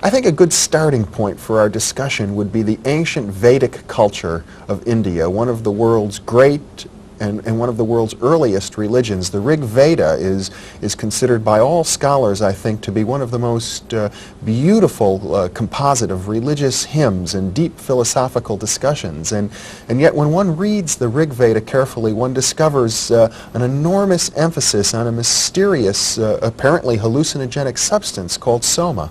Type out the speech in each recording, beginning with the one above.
I think a good starting point for our discussion would be the ancient Vedic culture of India, one of the world's great and one of the world's earliest religions. The Rig Veda is considered by all scholars, I think, to be one of the most beautiful composite of religious hymns and deep philosophical discussions. And yet when one reads the Rig Veda carefully, one discovers an enormous emphasis on a mysterious, apparently hallucinogenic substance called Soma.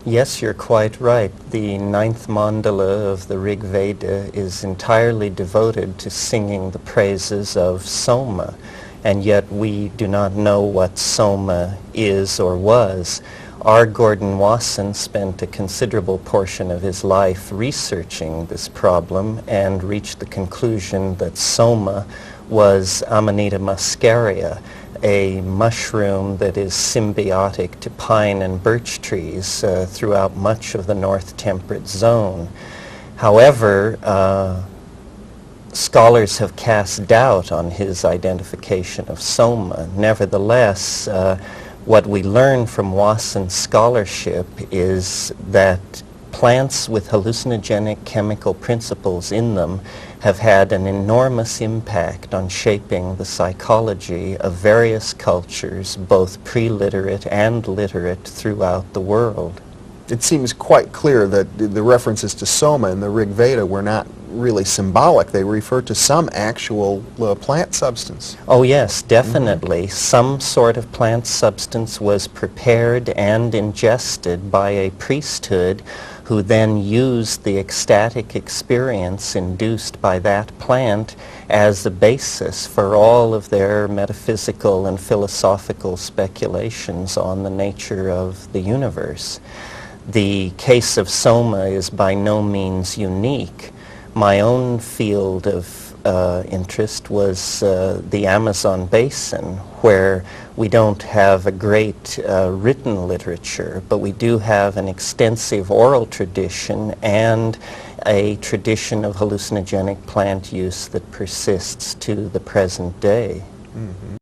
Yes, you're quite right. The ninth mandala of the Rig Veda is entirely devoted to singing the praises of Soma, and yet we do not know what Soma is or was. R. Gordon Wasson spent a considerable portion of his life researching this problem and reached the conclusion that Soma was Amanita muscaria, a mushroom that is symbiotic to pine and birch trees throughout much of the North Temperate Zone. However, scholars have cast doubt on his identification of Soma. Nevertheless, what we learn from Wasson's scholarship is that plants with hallucinogenic chemical principles in them have had an enormous impact on shaping the psychology of various cultures, both pre-literate and literate, throughout the world. It seems quite clear that the references to Soma in the Rig Veda were not really symbolic. They refer to some actual plant substance. Oh yes, definitely. Some sort of plant substance was prepared and ingested by a priesthood who then used the ecstatic experience induced by that plant as the basis for all of their metaphysical and philosophical speculations on the nature of the universe. The case of Soma is by no means unique. My own field of interest was the Amazon basin, where we don't have a great written literature, but we do have an extensive oral tradition and a tradition of hallucinogenic plant use that persists to the present day. Mm-hmm.